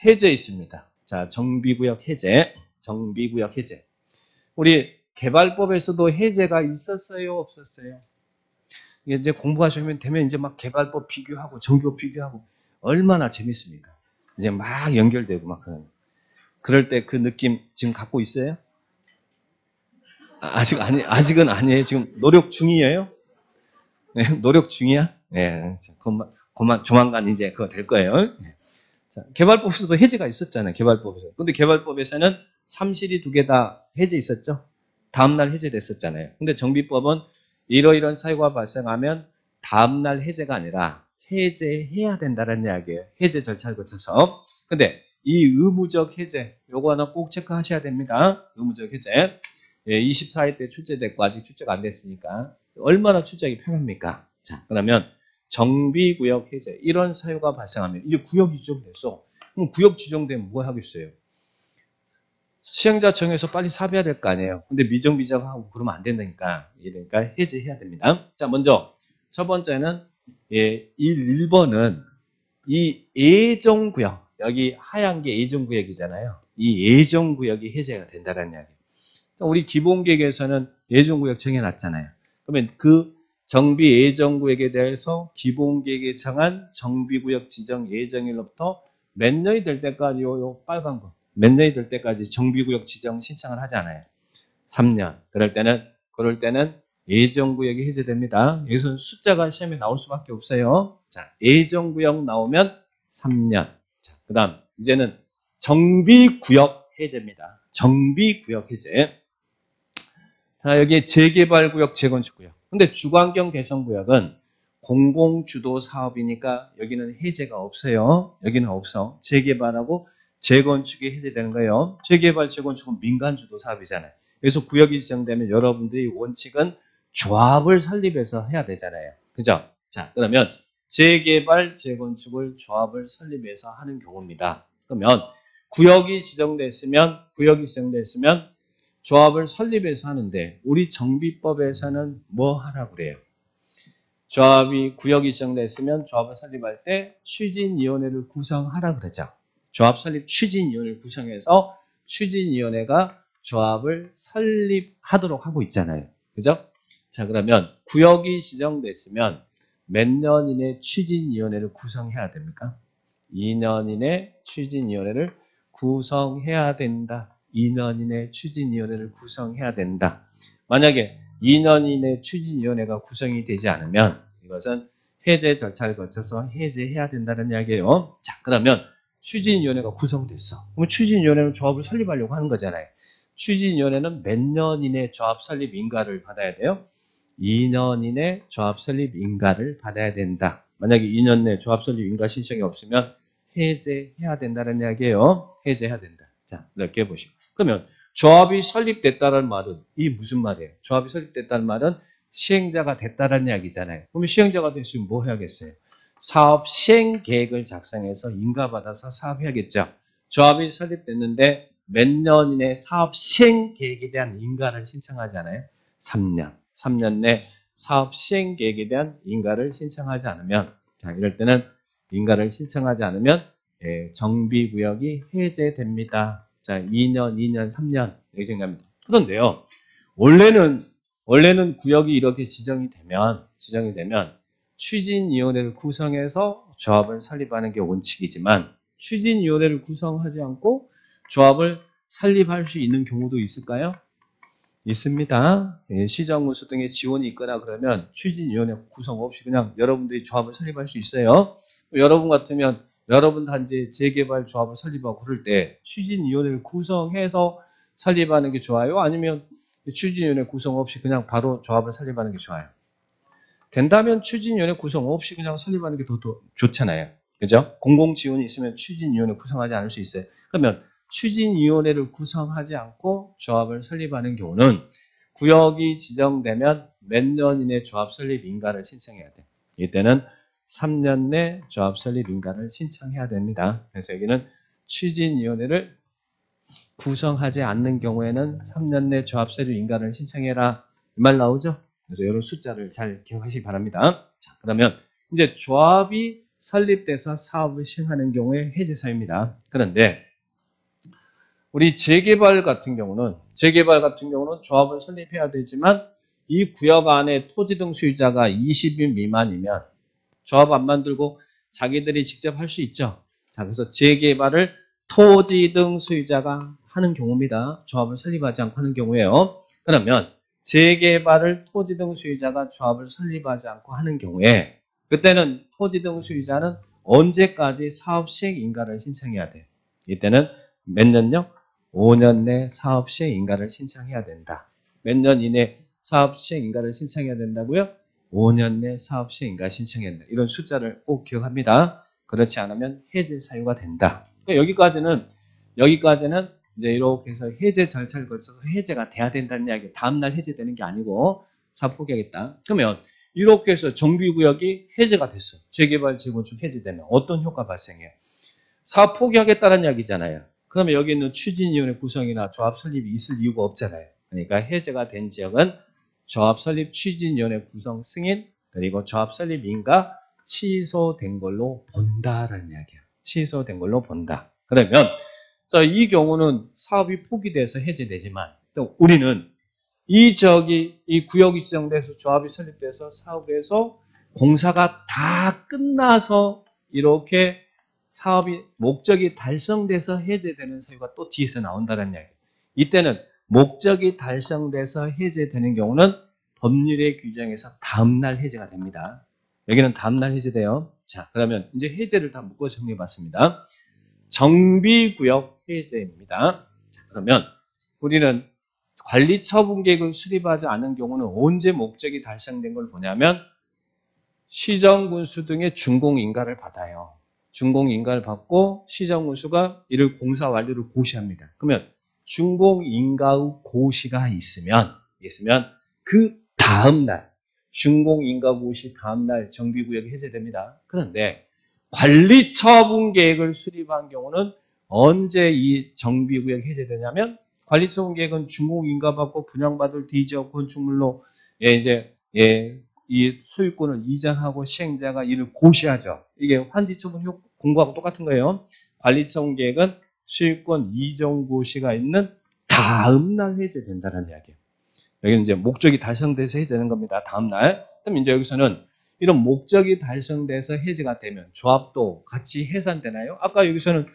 해제 있습니다. 자, 정비구역 해제. 정비구역 해제. 우리 개발법에서도 해제가 있었어요, 없었어요? 이제 공부하시면 되면 이제 막 개발법 비교하고 정비법 비교하고 얼마나 재밌습니까? 이제 막 연결되고 막 그럴 때 그 느낌 지금 갖고 있어요? 아직은 아니에요. 지금 노력 중이에요? 네, 노력 중이야? 네, 그만 조만간 이제 그거 될 거예요. 네. 자, 개발법에서도 해제가 있었잖아요. 개발법에서. 근데 개발법에서는 삼실이 2개 다 해제 있었죠? 다음날 해제됐었잖아요. 근데 정비법은 이러이러한 사유가 발생하면 다음날 해제가 아니라 해제해야 된다는 이야기예요. 해제 절차를 거쳐서. 근데 이 의무적 해제, 요거 하나 꼭 체크하셔야 됩니다. 의무적 해제. 예, 24일 때 출제됐고 아직 출제가 안 됐으니까 얼마나 출제하기 편합니까? 자, 그러면 정비구역 해제 이런 사유가 발생하면 이제 구역이 지정됐어. 그럼 구역 지정되면 뭐 하겠어요? 시행자 정해서 빨리 삽입해야 될 거 아니에요. 근데 미정비정하고 그러면 안 된다니까. 그러니까 해제해야 됩니다. 자, 먼저 첫 번째는 1번은 이 예정구역, 여기 하얀 게 예정구역이잖아요. 이 예정구역이 해제가 된다는 이야기예요. 우리 기본계획에서는 예정구역 정해놨잖아요. 그러면 그 정비 예정구역에 대해서 기본계획에 정한 정비구역 지정 예정일로부터 몇 년이 될 때까지 요 빨간 거 몇 년이 될 때까지 정비구역 지정 신청을 하잖아요. 3년. 그럴 때는 예정구역이 해제됩니다. 여기서는 숫자가 시험에 나올 수밖에 없어요. 자, 예정구역 나오면 3년. 자, 그 다음 이제는 정비구역 해제입니다. 정비구역 해제. 자, 여기 재개발구역, 재건축구역. 근데 주거환경 개선구역은 공공주도 사업이니까 여기는 해제가 없어요. 여기는 없어. 재개발하고 재건축이 해제되는 거예요. 재개발, 재건축은 민간주도 사업이잖아요. 그래서 구역이 지정되면 여러분들이 원칙은 조합을 설립해서 해야 되잖아요. 그죠? 자, 그러면 재개발, 재건축을 조합을 설립해서 하는 경우입니다. 그러면 구역이 지정됐으면 조합을 설립해서 하는데 우리 정비법에서는 뭐 하라고 그래요? 조합이 구역이 지정됐으면 조합을 설립할 때 추진위원회를 구성하라 그러죠. 조합 설립 추진위원회를 구성해서 추진위원회가 조합을 설립하도록 하고 있잖아요. 그죠? 자, 그러면 구역이 지정됐으면 몇 년 이내 추진위원회를 구성해야 됩니까? 2년 이내 추진위원회를 구성해야 된다. 2년 이내 추진위원회를 구성해야 된다. 만약에 2년 이내 추진위원회가 구성이 되지 않으면 이것은 해제 절차를 거쳐서 해제해야 된다는 이야기예요. 자, 그러면 추진위원회가 구성됐어. 그럼 추진위원회는 조합을 설립하려고 하는 거잖아요. 추진위원회는 몇 년 이내 조합 설립 인가를 받아야 돼요? 2년 이내 조합 설립 인가를 받아야 된다. 만약에 2년 내 조합 설립 인가 신청이 없으면 해제해야 된다는 이야기예요. 해제해야 된다. 자, 이렇게 보시고. 그러면 조합이 설립됐다는 말은 이 무슨 말이에요? 조합이 설립됐다는 말은 시행자가 됐다는 이야기잖아요. 그러면 시행자가 됐으면 뭐 해야겠어요? 사업 시행 계획을 작성해서 인가받아서 사업해야겠죠. 조합이 설립됐는데 몇 년 이내 사업 시행 계획에 대한 인가를 신청하잖아요. 3년. 3년 내 사업 시행 계획에 대한 인가를 신청하지 않으면, 자, 이럴 때는 인가를 신청하지 않으면 정비구역이 해제됩니다. 자, 2년, 3년 이렇게 생각합니다. 그런데요, 원래는 구역이 이렇게 지정이 되면 추진위원회를 구성해서 조합을 설립하는 게 원칙이지만 추진위원회를 구성하지 않고 조합을 설립할 수 있는 경우도 있을까요? 있습니다. 시정군수 등의 지원이 있거나 그러면 추진위원회 구성 없이 그냥 여러분들이 조합을 설립할 수 있어요. 여러분 같으면 여러분 단지 재개발 조합을 설립하고 그럴 때 추진위원회를 구성해서 설립하는 게 좋아요? 아니면 추진위원회 구성 없이 그냥 바로 조합을 설립하는 게 좋아요? 된다면 추진위원회 구성 없이 그냥 설립하는 게 더 좋잖아요. 그죠? 공공지원이 있으면 추진위원회 구성하지 않을 수 있어요. 그러면 추진위원회를 구성하지 않고 조합을 설립하는 경우는 구역이 지정되면 몇 년 이내 조합 설립 인가를 신청해야 돼요. 이때는 3년 내 조합 설립 인가를 신청해야 됩니다. 그래서 여기는 추진위원회를 구성하지 않는 경우에는 3년 내 조합 설립 인가를 신청해라. 이 말 나오죠? 그래서 이런 숫자를 잘 기억하시기 바랍니다. 자, 그러면 이제 조합이 설립돼서 사업을 시행하는 경우에 해제 사유입니다. 그런데 우리 재개발 같은 경우는 조합을 설립해야 되지만 이 구역 안에 토지 등 소유자가 20인 미만이면 조합 안 만들고 자기들이 직접 할 수 있죠. 자, 그래서 재개발을 토지 등 소유자가 하는 경우입니다. 조합을 설립하지 않고 하는 경우에요. 그러면 재개발을 토지 등 소유자가 조합을 설립하지 않고 하는 경우에 그때는 토지 등 소유자는 언제까지 사업 시행 인가를 신청해야 돼? 이때는 몇 년요? 5년 내 사업 시행 인가를 신청해야 된다. 몇 년 이내 사업 시행 인가를 신청해야 된다고요? 5년 내 사업 시행 인가 신청해야 된다. 이런 숫자를 꼭 기억합니다. 그렇지 않으면 해제 사유가 된다. 그러니까 여기까지는 이제 이렇게 해서 해제 절차를 거쳐서 해제가 돼야 된다는 이야기. 다음날 해제되는 게 아니고 사업 포기하겠다. 그러면 이렇게 해서 정비구역이 해제가 됐어. 재개발, 재건축 해제되면 어떤 효과 발생해요? 사업 포기하겠다는 이야기잖아요. 그러면 여기 있는 추진위원회 구성이나 조합 설립이 있을 이유가 없잖아요. 그러니까 해제가 된 지역은 조합 설립 추진위원회 구성 승인 그리고 조합 설립 인가 취소된 걸로 본다라는 이야기야. 취소된 걸로 본다. 그러면 자, 이 경우는 사업이 포기돼서 해제되지만 또 우리는 이 지역이 이 구역이 지정돼서 조합이 설립돼서 사업에서 공사가 다 끝나서 이렇게 사업이 목적이 달성돼서 해제되는 사유가 또 뒤에서 나온다는 이야기. 이때는 목적이 달성돼서 해제되는 경우는 법률의 규정에서 다음날 해제가 됩니다. 여기는 다음날 해제돼요. 자, 그러면 이제 해제를 다 묶어 정리해 봤습니다. 정비구역 해제입니다. 자, 그러면 우리는 관리처분계획을 수립하지 않은 경우는 언제 목적이 달성된 걸 보냐면 시정군수 등의 준공인가를 받아요. 준공인가를 받고 시정군수가 이를 공사 완료를 고시합니다. 그러면 준공인가의 고시가 있으면 그 다음날 준공인가 고시 다음날 정비구역이 해제됩니다. 그런데 관리처분계획을 수립한 경우는 언제 이 정비구역이 해제되냐면 관리처분계획은 준공인가 받고 분양받을 대지역 건축물로 이 소유권을 이전하고 시행자가 이를 고시하죠. 이게 환지처분 공고하고 똑같은 거예요. 관리처분계획은 소유권 이전 고시가 있는 다음날 해제된다는 이야기예요. 여기는 이제 목적이 달성돼서 해제되는 겁니다. 다음날. 그럼 이제 여기서는 이런 목적이 달성돼서 해제가 되면 조합도 같이 해산되나요? 아까 여기서는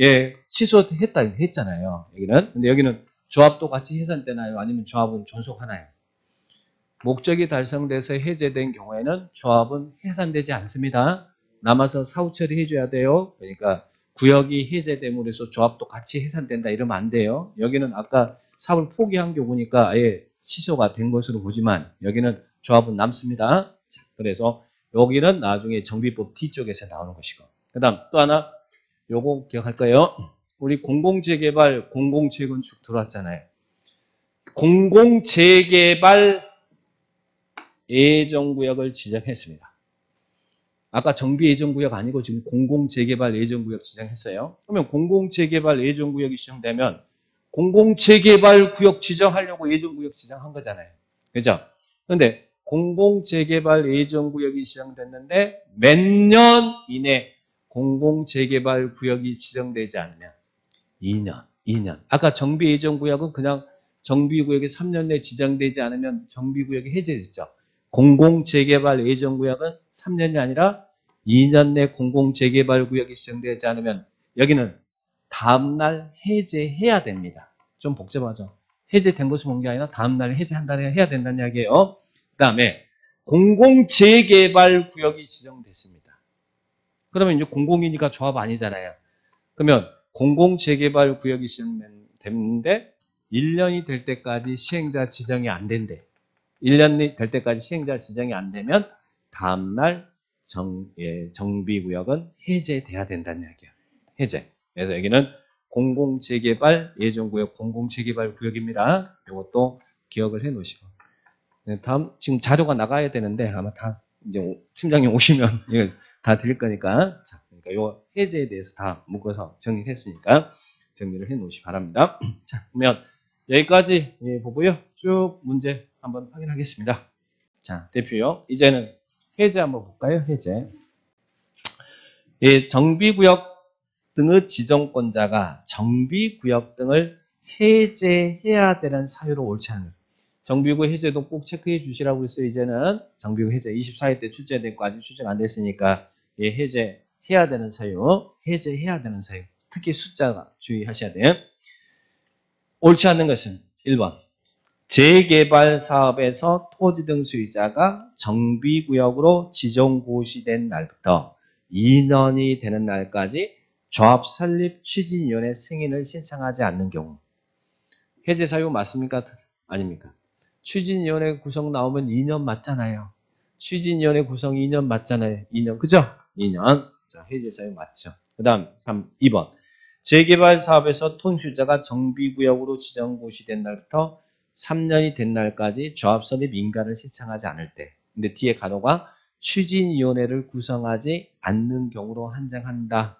했잖아요. 여기는. 근데 여기는 조합도 같이 해산되나요? 아니면 조합은 존속하나요? 목적이 달성돼서 해제된 경우에는 조합은 해산되지 않습니다. 남아서 사후 처리해줘야 돼요. 그러니까 구역이 해제됨으로 해서 조합도 같이 해산된다 이러면 안 돼요. 여기는 아까 사업을 포기한 경우니까 아예 취소가 된 것으로 보지만 여기는 조합은 남습니다. 자, 그래서 여기는 나중에 정비법 뒤쪽에서 나오는 것이고 그 다음 또 하나 요거 기억할 거예요. 우리 공공재개발, 공공재건축 들어왔잖아요. 공공재개발 예정구역을 지정했습니다. 아까 정비예정구역 아니고 지금 공공재개발 예정구역 지정했어요. 그러면 공공재개발 예정구역이 지정되면 공공재개발 구역 지정하려고 예정구역 지정한 거잖아요. 그죠? 그런데 공공재개발 예정구역이 지정됐는데 몇 년 이내 공공재개발 구역이 지정되지 않으면 2년. 아까 정비예정구역은 그냥 정비구역이 3년 내 지정되지 않으면 정비구역이 해제됐죠. 공공재개발 예정구역은 3년이 아니라 2년 내 공공재개발구역이 지정되지 않으면 여기는 다음날 해제해야 됩니다. 좀 복잡하죠. 해제된 것을 본 게 아니라 다음날 해야 된다는 이야기예요. 그 다음에 공공재개발구역이 지정됐습니다. 그러면 이제 공공이니까 조합 아니잖아요. 그러면 공공재개발구역이 지정됐는데 1년이 될 때까지 시행자 지정이 안 된대. 1년이 될 때까지 시행자 지정이 안 되면 다음날 정비구역은 해제돼야 된다는 이야기야. 해제. 그래서 여기는 공공재개발 예정구역 공공재개발구역입니다. 이것도 기억을 해 놓으시고. 다음 지금 자료가 나가야 되는데 아마 다 이제 팀장님 오시면 이거 다 드릴 거니까. 자, 그러니까 요 해제에 대해서 다 묶어서 정리를 했으니까 정리를 해 놓으시기 바랍니다. 자, 그러면 여기까지 보고요. 쭉 문제 한번 확인하겠습니다. 자, 대표요. 이제는 해제 한번 볼까요? 해제. 이 정비구역 등의 지정권자가 정비구역 등을 해제해야 되는 사유로 옳지 않은 것. 정비구역 해제도 꼭 체크해 주시라고 했어요. 이제는 정비구역 해제 24회 때 출제됐고 아직 출제가 안 됐으니까 예, 해제해야 되는 사유, 해제해야 되는 사유. 특히 숫자가 주의하셔야 돼요. 옳지 않는 것은 1번. 재개발 사업에서 토지 등 소유자가 정비구역으로 지정고시된 날부터 2년이 되는 날까지 조합 설립 추진위원회 승인을 신청하지 않는 경우. 해제 사유 맞습니까? 아닙니까? 추진위원회 구성 나오면 2년 맞잖아요. 추진위원회 구성 2년 맞잖아요. 2년. 그죠? 2년. 자, 해제 사유 맞죠. 그 다음 2번. 재개발 사업에서 토지소유자가 정비구역으로 지정고시된 날부터 3년이 된 날까지 조합 설립 인가를 신청하지 않을 때. 근데 뒤에 가로가 추진위원회를 구성하지 않는 경우로 한정한다.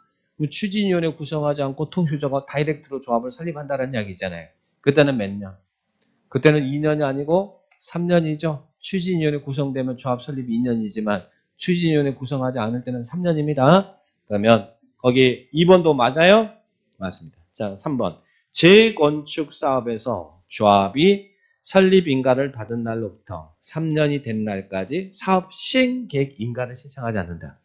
추진위원회 구성하지 않고 통수자가 다이렉트로 조합을 설립한다는 이야기잖아요. 그때는 몇 년? 그때는 2년이 아니고 3년이죠. 추진위원회 구성되면 조합 설립 2년이지만 추진위원회 구성하지 않을 때는 3년입니다. 그러면 거기 2번도 맞아요? 맞습니다. 자, 3번. 재건축 사업에서 조합이 설립 인가를 받은 날로부터 3년이 된 날까지 사업 시행 계획 인가를 신청하지 않는다.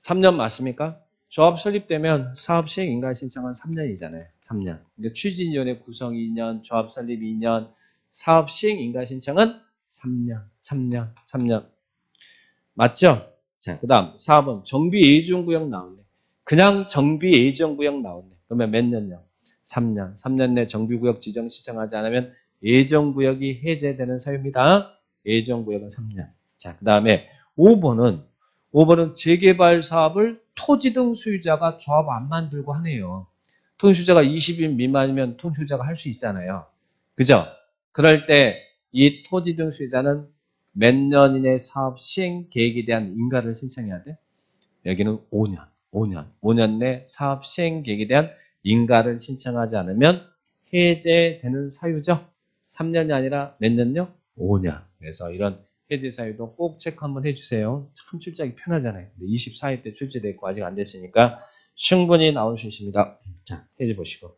3년 맞습니까? 조합 설립되면 사업 시행 인가 신청은 3년이잖아요. 3년. 그러니까 추진위원회 구성 2년, 조합 설립 2년, 사업 시행 인가 신청은 3년. 맞죠? 자, 그 다음 4번. 정비 예정구역 나오네. 그냥 정비 예정구역 나오네. 그러면 몇 년요? 3년. 3년 내 정비구역 지정 신청하지 않으면 예정구역이 해제되는 사유입니다. 예정구역은 3년. 자, 그 다음에 5번은 재개발 사업을 토지 등 소유자가 조합 안 만들고 하네요. 토지소유자가 20인 미만이면 토지소유자가 할 수 있잖아요. 그죠? 그럴 때 이 토지 등 소유자는 몇 년 이내 사업 시행 계획에 대한 인가를 신청해야 돼? 여기는 5년 내 사업 시행 계획에 대한 인가를 신청하지 않으면 해제되는 사유죠. 3년이 아니라 몇 년요? 5년. 그래서 이런 해제 사유도 꼭 체크 한번 해주세요. 참 출제하기 편하잖아요. 24회 때 출제됐고 아직 안 됐으니까 충분히 나올 수 있습니다. 자, 해제 보시고.